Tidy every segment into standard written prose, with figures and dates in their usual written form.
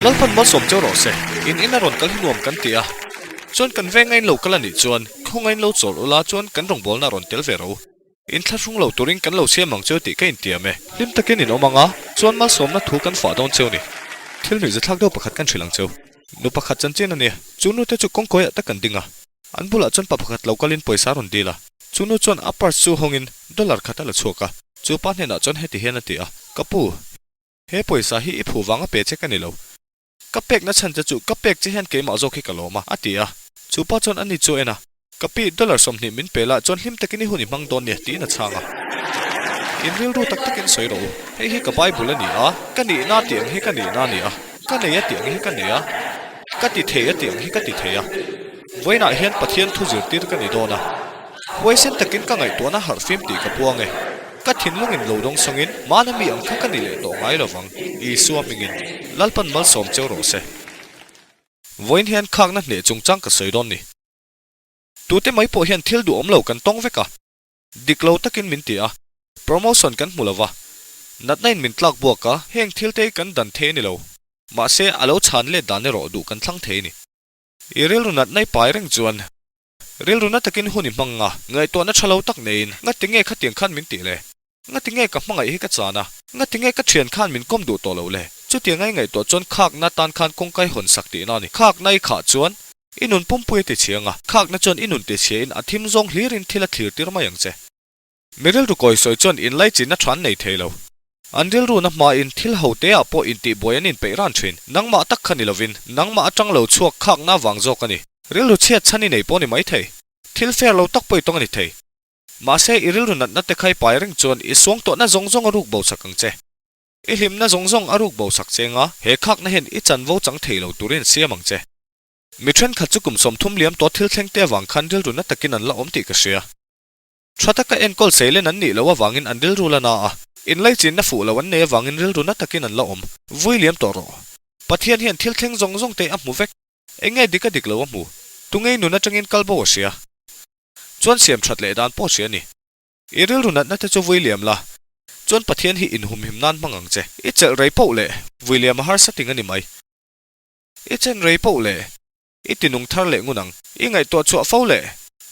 lalpan mal som chaw ro se in a ron kal hinuam kan tia chuan kan ve ngain lo kala ni chuan khongain lo chol ola chuan kan rong bol na ron tel ve ro in thlachung lo turing kan lo siamang chaw ti ka in tia me lim takin in omanga chuan mal som na thu kan fa don chaw ni thil ni zathak do pakhat kan thrilang chaw nu pakhat chan chen ani chunu te chu kongkoi ta kan dinga an bula chuan pa pakhat lo kalin poisa ron dila chunu chuan upper chu hongin dollar khata la chuka chu pa hne na chuan heti hen ati a kapu he poisa hi i phuwanga pe che kanilo kapek na chan chu kapek che hen ke ma zo khi kaloma atia chu pa chuan ani chu ena kapi dollar som ni min pela chuan hlim takini huni mang don ne ti na changa in real ru tak takin soiro he hi ka bible ani a kani na tiang hi kani na ni a kani ya tiang hi kani a kati theya tiang hi kati theya voina hian pathian thu zir tir kani dona voisen takin ka ngai to na har fim ti ka puange ka thin lungin lo dong songin manami ang kha kani le to ngai lawang I suamingin lalpan mal som cheu ro se voin hian khak na hne chungchang ka soidon ni tute mai po hian thil du om lo kan tong veka diklo takin min ti a promotion kan mulawa natnain min tlak buaka heng thil te kan dan the ni lo ma se alo chan le dan ro du kan thlang the ni iril runat nai pai reng chuan ril runa takin huni manga ngai to na thalo tak nein nga tinge khatiang khan min ti le nga tinge ka hmangai hi ka chana nga tinge ka thian khan min kom du to lo le chu tiangai ngai to chon khak na tan khan kongkai hon sakti na ni khak nai kha chuan inun pumpui te chianga khak na chon inun te chein athim zong hlirin thila thlir tir ma yang che miril ru koi soi chon in lai chin na than nei thelo andil ru na ma in thil ho te a po in ti boyan in pe ran thin nangma tak khani lovin nangma atang lo chuak khak na wang zo kani ril ru chet chani nei po ni mai thei thil fair lo tak poi tong ani thei ma se iril ru nat na te khai pai reng chon I suang to na zong zong aruk bo sakang che I hlim na zong zong aruk bo sak chenga he khak na hen I chan vo chang thei lo turin siamang che mi then khat chu kum som thum liam to thil thleng te wang khan ril ru na takin an la om ti ka sia thata ka en kol seilen an ni lo wa wangin andil ru la na a in lai chin na fu lo an ne wangin ril ru na takin an la om vui liam to ro pathian hian thil thleng zong zong te a mu vek enge dika dik lo mu tungei nu na tangin kalbo sia chuan siam that le dan po sia ni iril ru na te chu vui liam la chuan pathian hi in hum him nan mangang che I chel rei po le William har sating ani mai I chen rei po le I tinung thar le ngunang I ngai to chu fo le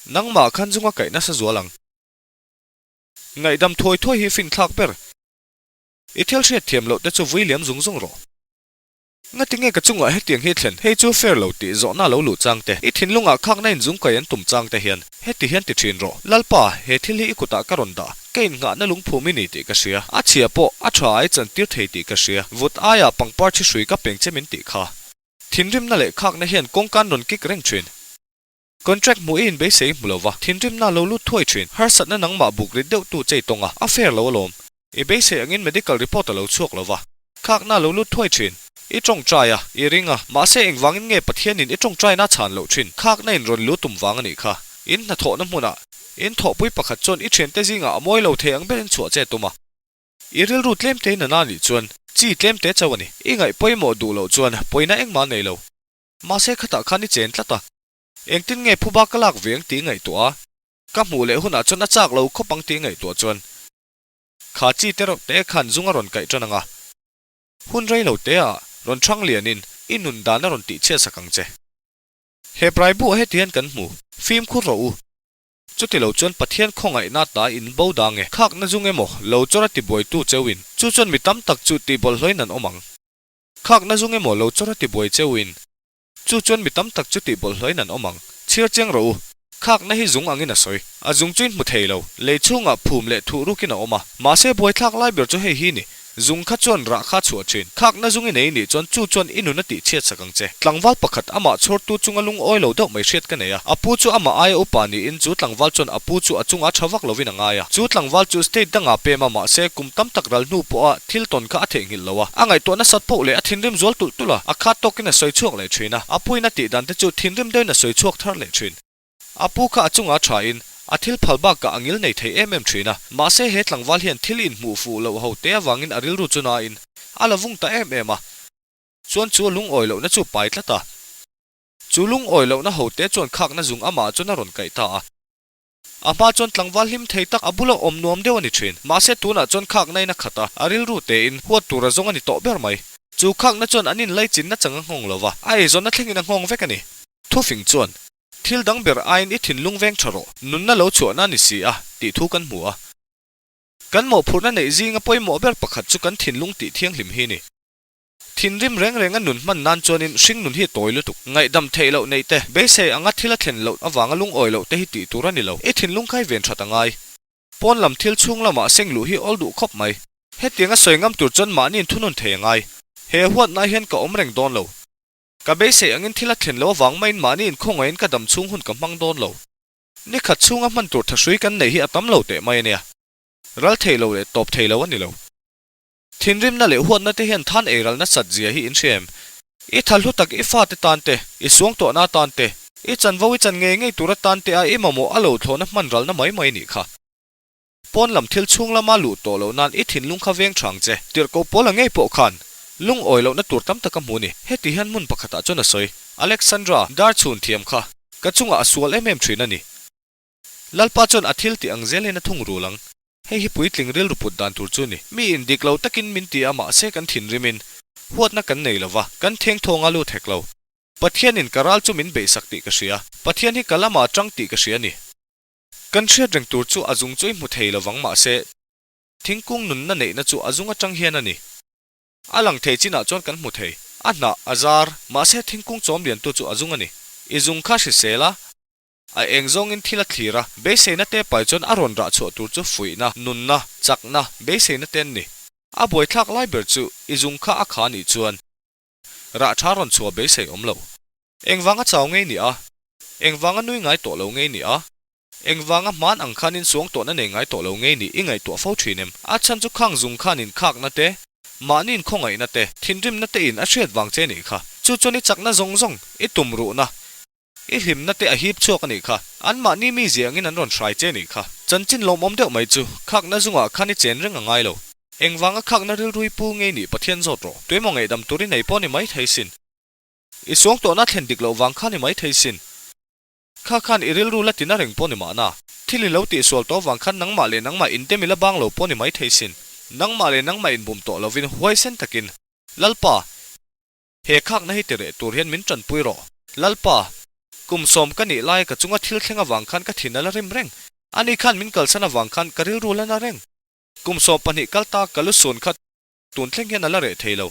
nangma khan zunga kai na sa zualang ngai dam thoi thoi hi fin thak ber I thel hriat thiam lo te chu William zung zung ro nga tinge ka chunga he tiang he thlen he chu fair lo ti zo na lo lu chang te I thin lunga khak na in zung kai an tum chang te hian he ti hian ti thin ro lalpa he thil hi ikuta ka ron da kein nga na lung phumi ni ti ka sia a chia po a thai chan tir thei ti ka sia vut aya pangpar chi sui ka peng che min ti kha thinrim na le khak na hian kongkan ron kik reng thin contract mu in be sei mulowa thinrim na lo lu thoi thin har sat na nang ma buk ri deuh tu chei tonga a fair lo lom I be sei angin medical report lo chuak lova khak na lo lu thoi thin I trong traya I ringa ma se eng wangin nge pathian in I trong trai na chan lo thin khak na in ron lu tum wang ani kha in na tho na muna in tho pui pakhat chon I then te zinga amoi lo the ang ben chu che tuma iril ru tlem te na na ni chuan chi tlem te chawani I ngai poimo du lo chuan poina eng ma nei lo ma se khata khani chen tlata eng tin nge phuba kalak veng ti ngai to a ka mu le huna chon a chak lo khopang ti ngai to chuan kha chi te ro te khan zunga ron kai chananga hun rei lo te a ron thang lianin inun dana ron ti che sakang che he praibu he tian kan mu phim khu ro u chuti lo chon pathian khongai na ta in bo dange khak na zunge mo lo chora ti boi tu chewin chu chon mi tam tak chu ti bol hloin an omang khak na zunge mo lo chora ti boi chewin chu chon mi tam tak chu ti bol hloin an omang chir cheng ro khak na hi zung angin a soi a zung chuin mu theilo le chunga phum le thu ru kina oma ma se boi thak lai ber chu he hi ni zung kha chon ra kha chu chin khak na zung nei ni chon chu chon inuna ti chet sakang che tlangwal pakhat ama chhor tu chunga lung oi lo do mai hriat ka neya apu chu ama ai upani in chu tlangwal chon apu chu achunga thawak lovin anga ya chu tlangwal chu state danga pe ma se kum tam tak ral nu po a thil ton kha atheng hil lowa angai to na sat po le a thinrim zol tul tula a kha tokina soi chuak le thina apuina ti dan te chu thinrim de na soi chuak thar le thin apu kha achunga tha in athil phalba ka angil nei thei thina ma se he tlangwal hian thil in mu fu lo ho te wangin aril ru chuna in alavung ta a chuan chu lung oi lo na chu pai tlata chu lung oi lo na ho te chuan khak na zung ama chuna ron kai ta ama chon tlangwal him thei tak abulo om nuam dewani thin ma se tuna chon khak nai na khata aril ru te in huat tura zong ani to ber mai chu khak na chuan anin lei chin na changa ngong lova ai zon na thlengin a ngong vek ani thu fing chuan thil dang ber ain I thin lungveng tharo nun na lo chuana ni si a ti thu kan mu a kan mo phurna nei zinga poimo ber pakhat chu kan thin lung ti thiang hlim hi ni thin rim reng reng an nun man nan chuanin hring nun hi toilu tuk ngai dam theilo nei te be se anga thila thlen lo awanga lung oilo te hi ti turani lo e thin lung khai ven thata ngai pon lam thil chung lama senglu hi oldu khop mai he tianga soingam tur chon manin thunun the ngai he huat na hian ka omreng don lo ka be se angin thila thlen lo wang main manin khongain ka dam chung hun ka mang don lo ni khat chunga man tur thasui kan nei hi atam lo te mai ne ral theilo le top theilo ani lo thinrim na le huat na te hian than eral na sat zia hi in shem I thalhu tak I fa te tan te I suang to na tan te I chanwawi chan nge ngei tura tan te a I mamo alo thlona man ral na mai mai ni kha pon lam thil chung lama lu to lo nan I thin lung kha veng thang che tir ko pola ngei po khan lung oilo na tur tam taka mu ni heti han mun pakhata chona soi Alexandra dar chun thiam kha ka chunga asual thrin ani lalpa chon athil ti angzel na thung rulang hei hi puitling ril ruput dan tur chu ni mi in diklo takin min ti ama se kan thin rimin huat na kan nei lova kan theng thonga lu theklo pathian in karal chu min be sakti ka sia pathian hi kalama tang ti ka sia ni kan thria reng tur chu azung choi mu thei lawang ma se thingkung nun na nei na chu azunga tang hian ani alang thei china chon kan mu thei ana azar ma se thingkung chom lian tu chu azung ani izung kha si sela a engzong in thila thira be se na te pai chon aron ra chu tur chu fuina nun na chakna be se na ten ni a boi thak lai ber chu izung kha a kha ni chuan ra tharon chu be se omlo engwanga chaw ngei ni a engwanga nui ngai to lo ngei ni a engwanga man ang khanin suang to na nei ngai to lo ngei ni ingai to fo thinem a chan chu khang zung khanin khak na te manin khongai na te thinrim na te in a hriat wang che ni kha chu choni chakna zong zong I tumru na I him na te a hip chok ani kha an ma ni mi ziangin an ron try che ni kha chanchin lom om deuh mai chu khak na zunga khani chen reng angai lo engwanga khak na ril rui pu ngei ni pathian zo tro toimo ngei dam turi nei poni mai thaisin I suang to na thlen dik lo wang khani mai thaisin kha khan iril ru la tina reng poni ma na thili lo ti sol to wang khan nang ma le nang ma in te mila bang lo poni mai thaisin nang ma le nang ma in bum to lovin huai sen takin lalpa he khak na hi tere tur hian min tran pui ro lalpa kum som kani lai ka chunga thil thlenga wang khan ka thinala rim reng ani khan min kalsana wang khan karil rulana reng kum som pani kalta kalu son khat tun thleng hian ala re theilo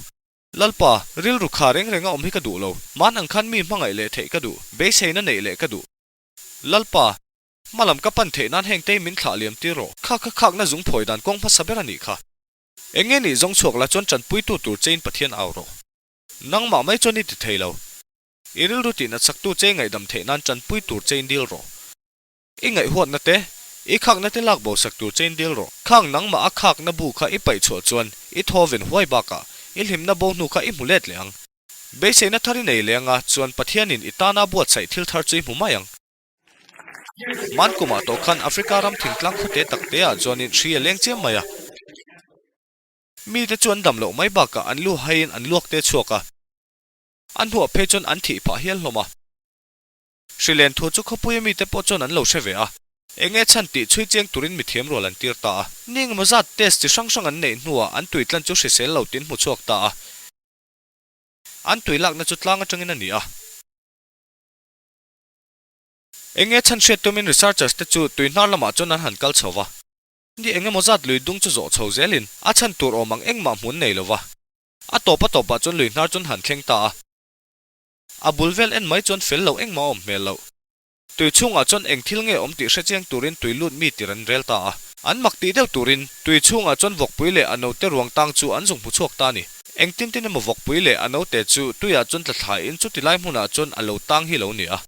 lalpa ril ru kha reng renga om hi ka du lo man ang khan mi hmangai le thei ka du be seina nei le ka du lalpa malam ka pan the nan heng te min thla liam ti ro kha kha khak na zung phoi dan kong pha sabera ni kha enge ni zong chok la chon chan pui tu tur chein pathian aw ro nang ma mai choni ti theilo iril ruti na saktu che ngai dam the nan chan pui tur chein dil ro ingai huat na te I khak na te lak bo saktu chein dil ro khang nang ma a khak na bu kha I pai chu chuan I thoven huai ba ka I hlim na bo nu kha I mulet leang be se na thari nei lenga chuan pathian in itana buat sai thil thar chui mu mayang man kuma to khan Africa ram thingtlang khote takte a chuan in thria leng chem maya mi te chuan dam lo mai ba ka an lu hain an luak te chuaka an hu phe chon an thi pa hial hloma Sri Lanka thu chu khopui mi te po chon an lo sheve a enge chan ti chui cheng turin mi thiam rol an tir ta ning mazat test chi sang sang an nei nuwa an tuitlan chu hrisel lo tin mu chuak ta an tuilak na chu tlang atangin ani a enge chan she tumin researchers te chu tuinar lama chon an han kal chowa ni enge mazat lui dung chu zo chho zelin a chan tur omang engma mun nei lova a topa chon lui nar chon han thleng ta a bulvel en mai chon fel lo engma om mel lo tui chunga chon eng thil nge om ti hre cheng turin tuilut mi tiran rel ta an mak ti deuh turin tui chunga chon vok puile ano te ruang tang chu an zong puchuak ta ni eng tin tin mo vok puile ano te chu tuya chon tla thai in chu tilai hmuna chon alo tang hi lo ni a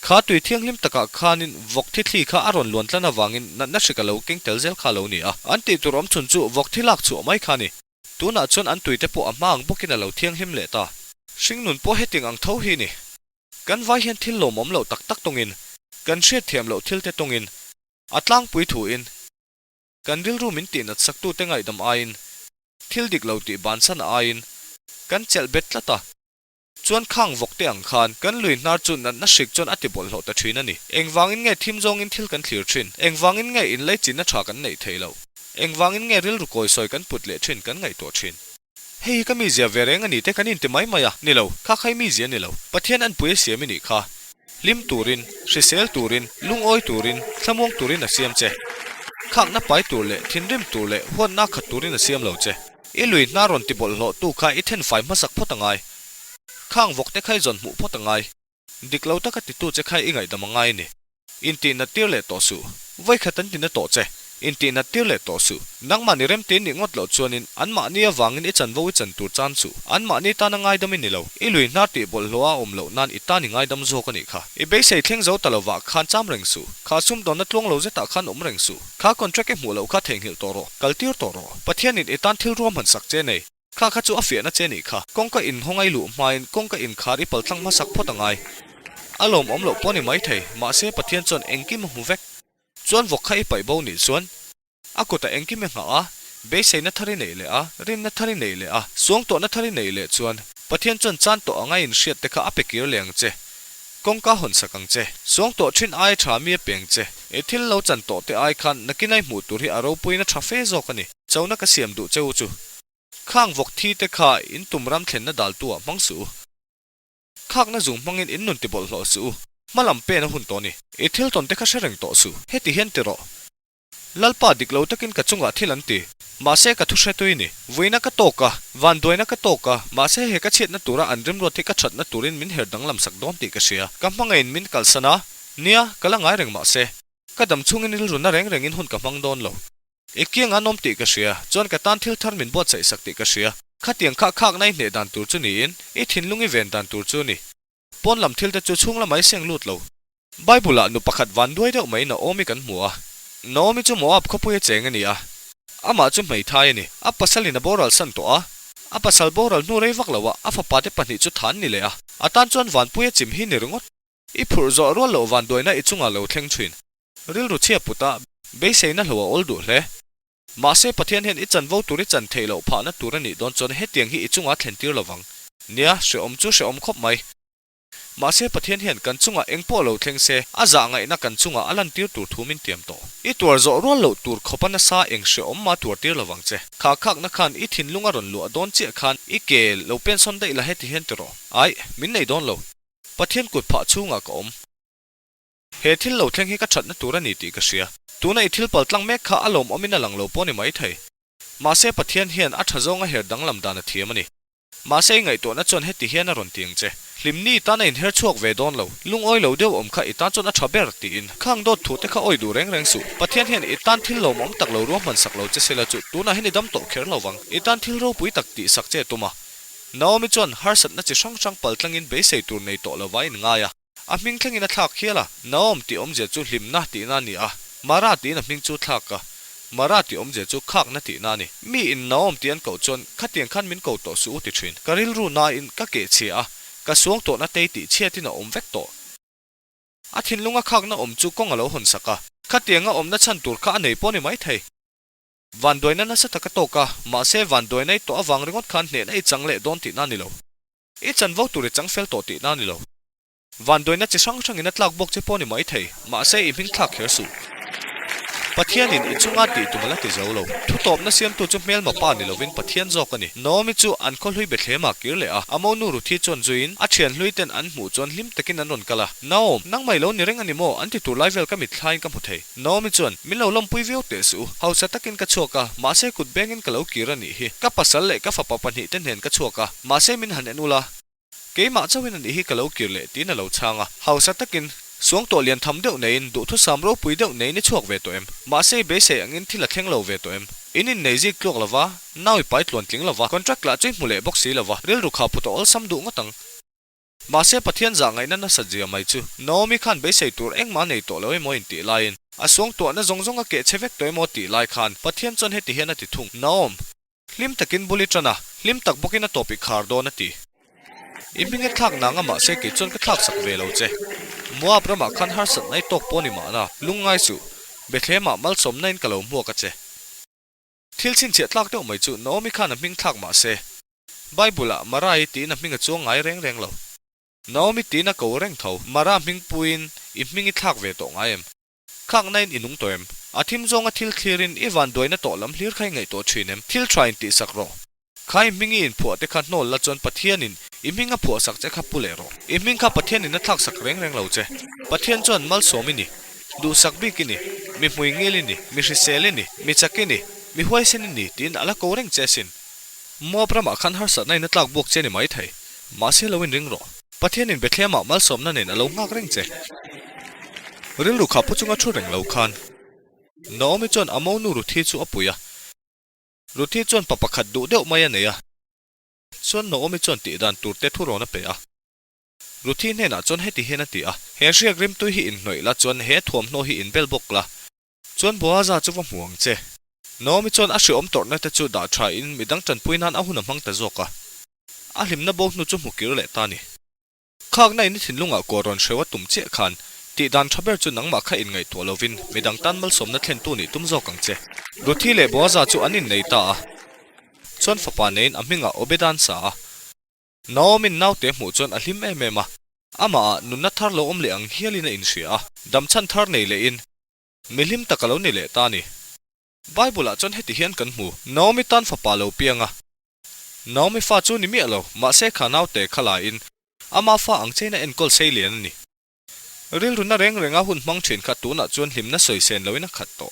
kha tui thiang lim taka khanin vok thi thli kha aron lon tlana wangin na shikalo keng telzel kha lo ni a an ti turom chun chu vok thilak chu mai khani tuna chon an tuite po amang bokin alo thiang him le ta sing nun po heting ang tho hi ni kan vai hian thil lo mom lo tak tak tongin kan hriat thiam lo thil te tongin atlang pui thu in kan ril ru min ti nat saktu te ngai dam ain thil dik lo ti ban san ain kan chel bet lata chuan khang vok te ang khan kan lui nar chu na shik chon atibol lo ta thina ni engwangin nge thim zong in thil kan thlir thin engwangin nge in lei chin na tha kan nei theilo engwangin nge ril ru koi soi kan put le thin kan ngai to thin hei ka mi zia vereng ani te kanin te mai maya nilo kha khai mi zia nilo pathian an pui siam ni kha lim turin hrisel turin lungoi turin thamong turin a siam che khak na pai tur le thinrim tur le hon na khat turin a siam lo che i lui na ron ti bol lo tu kha i then fai masak photangai khang vok te khai zon mu photangai diklo ta ka ti tu che khai ingai da mangai ni inti na tir le to su vai khatan tin na to che inti na tir le to su nang ma ni rem tin ni ngot lo chuanin an ma ni awangin i chan vo chan tur chan su an ma ni ta na ngai dam ni lo i lui na ti bol lo a om lo nan i ta ni ngai dam zo ka ni kha i be sei thleng zo talowa khan cham reng su kha sum don na tlong lo je ta khan om reng su kha contract ke mu lo kha theng hil to ro kaltir to ro pathian in itan thil rom han sak che nei kha kha chu a fia na che ni kha kong ka in hongai lu main kong ka in khari pal thlang ma sak photangai alom om lo poni mai thei ma se pathian chon engki ma hu vek chuan vok khai pai bo ni chuan akuta engki me nga a be sei na thari nei le a rin na thari nei le a suang to na thari nei le chuan pathian chon chan to anga in hriat te kha apekir leng che kong ka hon sakang che suang to thin ai tha mi peng che e thil lo chan to te ai khan nakinai mu tur hi aro puina tha fe zo kani chona ka siam du cheu chu khang vok thi te kha in tumram thlen na dal tu a mangsu khak na zum mangin in nun ti bol lo su malam pe na hun to ni e thil ton te kha shereng to su heti hen te ro lalpa diklo takin ka chunga thilan ti ma se ka thu hre tuini voina ka toka van doina ka toka ma se he ka chet na tura anrim ro thi ka that na turin min her dang lam sak dom ti ka sia ka mangain min kalsana nia kala ngai reng ma se ka dam chungin il runa reng reng in hun ka mang don lo ekiang anom ti ka sia chon ka tan thil thar min bot sai sak ti ka sia khatiang kha khak nai ne dan tur chu ni in e thin lungi ven dan tur chu ni pon lam thil ta chu chung la mai seng lut lo bible nu pakhat van duai deuh mai na omi kan hmuwa nomi chu mo ap khopuye cheng ani a ama chu mai thai ni a pasalina boral san to a pasal boral nu rei vak lawa a fa pate pani chu than ni le a atan chon van puye chim hi ni rungot i phur zo ro lo van doina i chunga lo thleng thin ril ru chia puta be seina lo ol du hle ma se pathian hen i chan vo turi chan theilo pha na turani don chon he tiang hi i chunga thlen tir lawang nia se om chu se om khop mai ma se pathian hian kan chunga engpo lo thleng se aza ngai na kan chunga alan tir tur thumin tiam to i tur zo ro lo tur khopana sa eng se om ma tur tir lawang che kha khak na khan i thin lunga ron lu adon che khan i ke lo pen son dei la heti hen tro ai min nei don lo pathian kut pha chunga ka om he thil lo thleng hi ka that na turani ti ka sia tuna i thil pal tlang mek kha alom omina lang lo poni mai thei ma se pathian hian a thazonga her dang lam dana thiamani ma se ngai to na chon heti hian a ron tiang che limni ta na in her chuak ve don lo lung oi lo deu om kha itan chon a thaber ti in khang do thu te kha oi du reng reng su pathian hian itan thil lo mom tak lo ro man sak lo che sela chu tu na heni dam to kher lo wang itan thil ro pui tak ti sak che tuma naomi chon har sat na chi sang sang pal tlang in be sei tur nei to lo vai nga ya a ming thleng in a thak khiala naom ti om je chu hlim na ti na ni a mara ti na ming chu thak ka mara ti om je chu khak na ti na ni mi in naom ti an ko chon khatiang khan min ko to su ti thin karil ru na in ka ke che a ka suang to na te ti chiati na om vek to a thin lunga khak na om chu kong alo hon saka khatianga om na chan tur kha nei poni mai thei van doina na sa taka to ka ma se van doina to awang ringot khan ne na i changle don ti na ni lo i chan vo tur chang fel to ti na ni lo van doina chi sang sang in tlak bok che poni mai thei ma se i ming thak her su pathian in ichunga ti tumala ti zo lo thu top na siam tu chu mel ma pa ni lovin pathian zo kani nomi chu an khol hui bethle ma kir le a amo nu ru thi chon zuin a thian hlui ten an mu chon lim takin an ron kala naom nang mai lo ni reng ani mo an ti tu live ka mit thlain ka muthei nomi chon min lo lom pui veu te su hausa takin ka choka ma se kut bengin kalo kirani hi ka pasal le ka fa pa pani ten hen ka choka ma se min han enula ke ma chawin an hi kalo kir le ti na lo changa hausa takin suang to lian tham deuh nein du thu samro pui deuh nei ni chuak ve to em ma se be se angin thila thleng lo ve to em inin nei ji klok lawa nawi pai tlon tling lawa contract la chui mule box si lawa rel ru kha puto ol sam du ngatang ma se pathian za ngai na sajia mai chu nomi khan be se tur eng ma nei to loi mo in ti lain a suang to na zong a ke chevek toy mo ti lai khan pathian chon he ti hena ti thung nom lim takin bulitrana lim tak bokina topic khar do na ti impinge thak nanga ma se ke chon ka thak sak ve lo che mua brama khan har sat nai tok poni ma na lungai su bethle ma mal som nain kalo mu ka che thil chin che tlak deuh mai chu nomi khan a ming thak ma se bible marai ti na minga chu ngai reng reng lo nomi ti na ko reng tho mara ming puin i ming i thak ve to ngai em khak nain inung to em athim zonga thil clearin iwan doina to lam hlir khai ngai to thinem thil train ti sakro khai mingi in phua te khan nol la chon pathian in iminga phua sak che kha pulero iming kha pathian in na thak sak reng reng lo che pathian chon mal somini du sak bi kini mi hui ngeli ni mi risele ni mi chakini mi huai sen ni tin ala ko reng che sin mo brama khan har sa nai na tlak bok che ni mai thai ma se lowin ring ro pathian in bethlema mal som na nen alo ngak reng che ril lu kha puchunga thu reng lo khan Naomi chon amonu ruthi chu apuya ruthi chon papakhat du deuh mai aneya chon Naomi chon ti dan turte thu rona pe a ruthi hena chon heti hena ti a he riak rim tu hi in hnoi la chon he thuam no hi in bel bok la chon boaza chu wa muang che Naomi chon a hri om tor na te chu da tha in midang tan puinan a hun amang ta zoka a hlim na bo nu chu mukir le ta ni khak nai ni thinlunga koron hrewa tum che khan ti dan thaber chu nangma kha in ngai to lovin midang tan mal somna thlen tu ni tum zo kang che ruthi le boaza chu anin nei ta a chon fapa nein aminga obedan sa Naomi naute mu chon a hlim em ema ama nunna thar lo om le ang hialina in ria dam chan thar nei le in milim takalo ni le ta ni Bible a chon heti hian kan mu Naomi tan fapa lo pianga Naomi fa chu ni mi alo ma se khanau te khala in ama fa ang chena en kol sei lian ni ril runa reng renga hun mang thin kha tu na chon hlimna soi sen loina khat to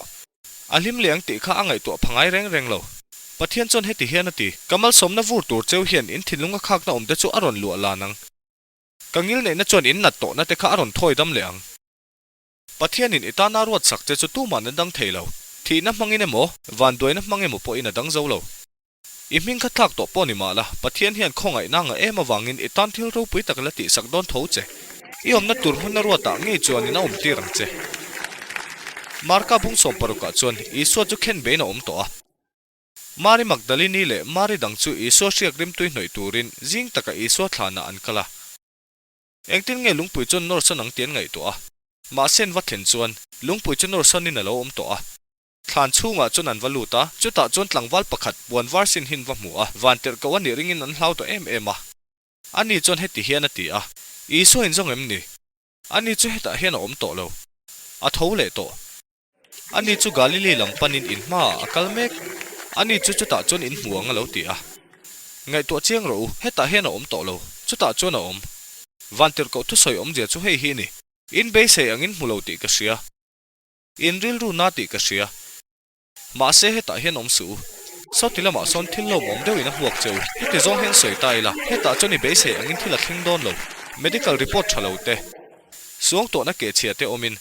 alim liang ti kha angai to phangai reng reng lo pathian chon heti hian ati kamal somna vur tur cheu hian in thilunga khak na om te chu aron lu ala nang kangil nei na chon in nat to na te kha aron thoi dam leang pathian in itana ruat sak che chu tu man na dang theilo thi na mangin emo van doi na mangemo po in adang zo lo iming kha thak to po ni mala pathian hian khongai nanga ema wangin itan thil ro pui takla ti sak don tho che iom na tur hun na ruata ngi chuan ina om ti rang che marka bung som paruka chuan iso chu khen be na om to a Mari Magdalene le Mari dang chu iso siak rim tui hnoi turin jing taka iso thlana an kala engtin nge lungpui chon nor son ang tian ngai to a ma sen wa thlen chuan lungpui chon nor son in alo om to a thlan chunga chon an valuta chuta chon tlangwal pakhat buan war sin hin wa mu a vanter ka wani ringin an hlau to em a ani chon heti hian ati a iso in jong em ni ani chu heta hian om to lo a thole to ani chu Galilee lampan in ma akalmek ani chu chuta chon in muang alo ti a ngai to chiang ro heta hian om to lo chuta chon om vanter ko thu soi om je chu hei hi ni in be se angin mulo ti ka sia in ril ru na ti ka sia ma se heta hian om su so tilama son thil lo mom deu ina huak cheu heti zong hen soi tai la heta choni be se angin thila thing don lo medical report thalo te suang to na ke chia te omin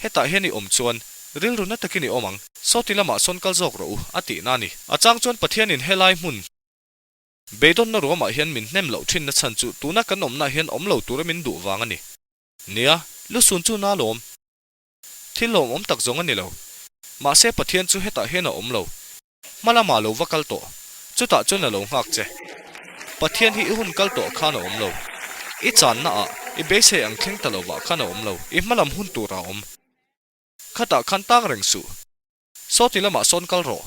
heta hian ni om chuan ril ru na takini omang so tilama son kal jok ro ati nani achang chon pathian in helai mun beidon na roma hian min nem lo thin na chan chu tuna kan om na hian om lo tur min du wang ani nia lu sun chu na lom thil lom om tak zong ani lo ma se pathian chu heta hena om lo mala ma lo wakal to chuta chon lo ngak che pathian hi hun kal to khana om lo I chan na a I be se ang thleng talo wa khana om lo I malam hun tu ra om khata khan tang reng su so tilama son kal ro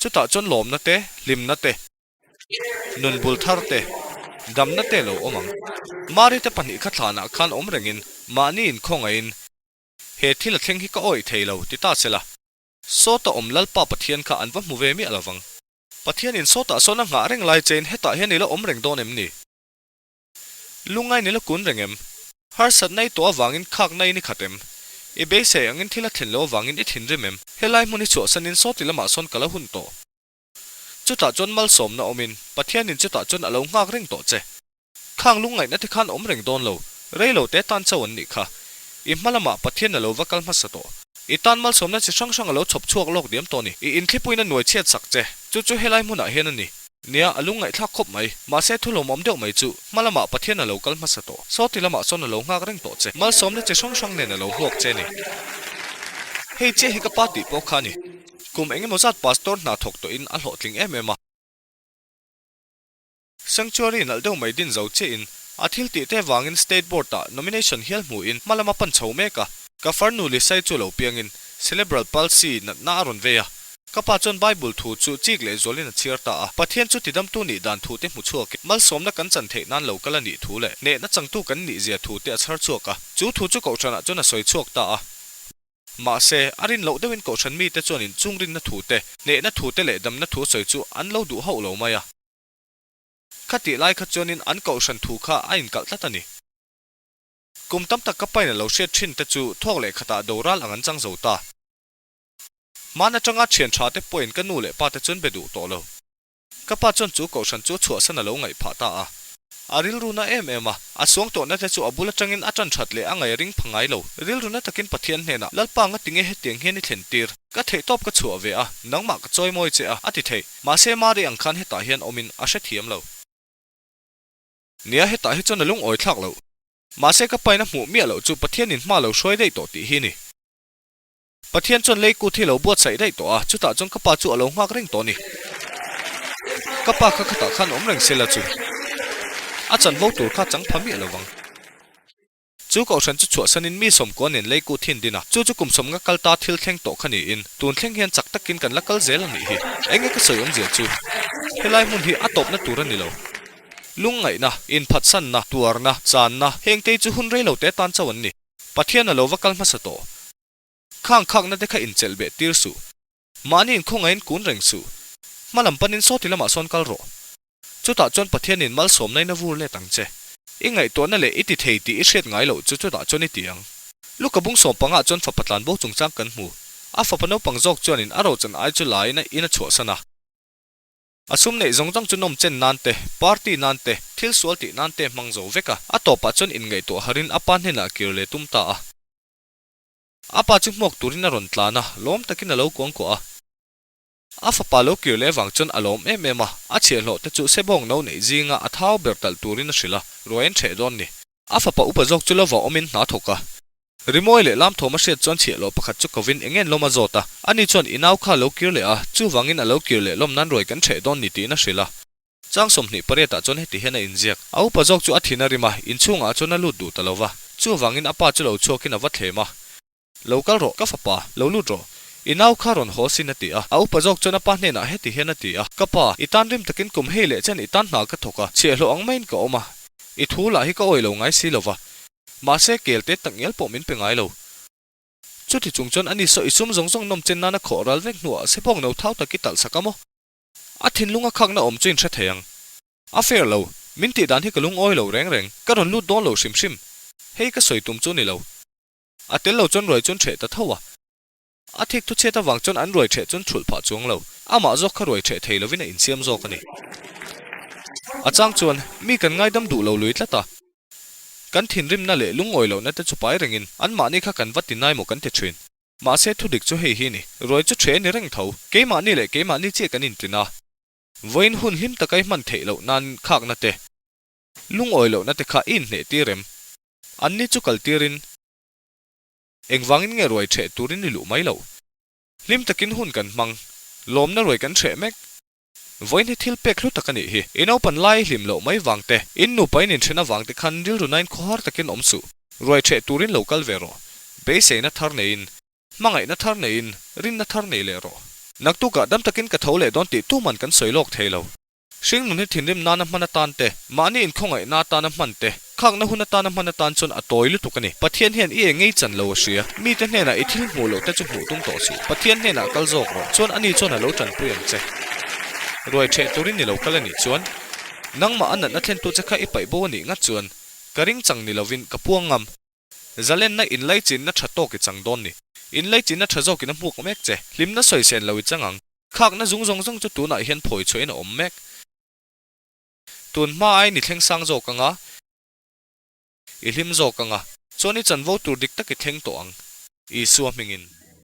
chuta chon lom na te lim na te nun bul thar te dam na te lo omang mari te pani kha thlana khan om rengin mani in khonga in he thil thleng hi ka oi theilo ti ta chela so ta om lal pa pathian kha anwa mu ve mi alawang pathian in so ta sona nga reng lai chen heta he ni lo om reng don em ni lungai ni lo kun rengem har sat nai to awangin khak nai ni khatem I be se angin thila thinlo wangin I thin remem helai muni chu sanin so tilama son kala hun to chuta chon mal som na omin pathian in chuta chon alo ngak reng to che khang lungai na te khan om reng don lo reilo te tan chawan ni kha I malama pathian alo wakal ma sa to I tan mal som na chi sang sang alo chop chuak lok diam to ni I in thlipuina nuai chet sak che chu helai muna hen ani nia alungai thla khop mai ma se thulom om deuh mai chu malama pathian alo kal ma sa to so tilama son alo ngak reng to che mal som na chi sang sang nen alo huak che ni hei che hi ka party po khani kum engemaw zat pastor na thok to in a hlotling em a sanctuary nal deuh mai din zo che in athil ti te wangin state board ta nomination hial mu in malama pan chho me ka farnu li sai chu lo piangin cerebral palsy na aron veya kapa chon bible thu chu chik le zolin chiar ta a pathian chu tidam tu ni dan thu te mu chuak mal som na kan chan the nan lo kala ni thu le ne na chang tu kan ni zia thu te achar chuak a chu thu chu ko thana chona soi chuak ta a mà se arin lo dewin ko than mi te chuan in chungrin na thu te ne na thu te le dam na thu soi chu an lo du ho lo mai a khati lai kha chuan in an ko than thu kha a in kal tlatani kum tam tak ka pai na lo she thin te chu thok le khata doral angan chang zo ta mana changa chen tha te point ka nu le pa te chun be du to lo ka pa chon chu ko than chu chua san lo ngai pha ta a aril runa ema asong to na te chu abula changin atan that le angai ring phangai lo ril runa takin pathian hena lalpa nga tinge he tiang he ni thlen tir ka thei top ka chu ve a nangma ka choi moi che a ati thei ma se ma ri ang khan he ta hian omin a she thiam lo nia he ta hi chon lung oi thak lo ma se ka paina mu mi lo chu pathian in ma lo shoi dei to ti hi ni pathian chon lei ku thi lo buat sai dei to a chu ta chon ka pa chu alo ngak reng to ni ka pa kha ta khan om reng sela chu a chan vo tur kha chang phami lo wang chu ko san chu chua sanin mi som ko nen lei ku thin dina chu chu kum som nga kalta thil thleng to khani in tun thleng hian chak takin kan lakal zel ani hi enge ka soyom zia chu helai mun hi atop na tur ani lo lungai na in phat san na tuar na chan na heng te chu hun rei lo te tan chawan ni pathian a lo wakal ma sa to khang khang na dekha in chelbe tir su mani in khongain kun reng su malam panin so tilama son kal ro chu ta chon pathian in mal som nai na vur le tang che ingai to na le iti thei ti i hret ngai lo chu chu ta chon i tiang lukabung som panga chon fa patlan bo chung chang kan mu a fa pano pang jok chon in aro chan ai chu lai na ina chho sana asum nei zong jang chu nom chen nan te party nan te thil sual ti nan te mang zo veka a to pa chon in ngai to harin apan hena kirle tum ta a apa chu mok turina ron tlana lom takin alo kong ko a afa palo kirle wang chon alom emema a chelo te chu sebong no nei zinga a thau bertal turin shila roen the don ni afa pa upazok chulo wa omin na thoka rimoi le lam thoma shet chon chelo pakhat chu kovin engen loma zota ani chon inaw kha lo kirle a chu wangin alo kirle lom nan roi kan the don ni ti na shila chang somni pareta chon heti hena injiak au pazok chu athina rima inchunga chona lu du talowa chu wangin apa chu lo chokin awa thema local ro ka fapa lo lu ro inaw kharon hosinati a au pazok chona pa hne na heti henati a kapa itan rim takin kum hele chen itan na ka thoka chelo angmain ka oma I thula hi ka oilo ngai silova ma se kelte tangel pomin pengai lo chuti chungchon ani so isum zongjong nom chen na khoral vek nuwa sepong no thau takital sakamo a thinlunga khakna om chuin tha theyang a fair lo minti dan hi kalung oilo reng reng karon lu don lo sim sim hei ka soitum chu ni lo a tel lo chon roi chon the ta thawa a thik tu che ta wang chon an roi the chon thul pha chung lo ama zok kha roi the theilovina in siam zok ani a chang chuan mi kan ngai dam du lo lui tlata kan thin rim na le lung oilo na te chupai rengin an mani kha kan vatinai mo kan te thin ma se thu dik chu hei hi ni roi chu the ni reng tho ke mani le ke mani che kan in tina voin hun him ta kai man theilo nan khak na te lung oilo na te kha in ne ti rem an ni chu kal tirin engwangin nge roi the turin ni lu mai lo lim takin hun kan mang lom na roi kan the mek voin hi thil pek lu takani hi ino pan lai hlim lo mai wangte in nu pain in thena wangte khan dil ru nain khor takin omsu roi the turin local vero be se na thar nein mangai na thar nein rin na thar nei le ro naktu ka dam takin ka thole don ti tu man kan soilok thelo sing nun hi thinrim na na mana tan te mani in khongai na ta na man te khak na huna ta na man tan chon atoi lu tukani pathian hian e ngei chan lo sia mi te hne na i thil mu lo te chu mu tum to su pathian hne na kal jok ro chon ani chon a lo tran puyang che roi the turin ni lo kalani chuan nangma an na thlen tu chakha I pai bo ni nga chuan karing chang ni lovin kapuang ngam zalen na in lai chin na thato ki chang don ni in lai chin na thazo ki na muk mek che lim na soi sen lo changang khak na zung zong zong chu tu na hian phoi choin om mek tun ma ai ni thleng sang zo kanga I hlim zo kanga choni chan vo tur dik tak I thleng to ang I suam mingin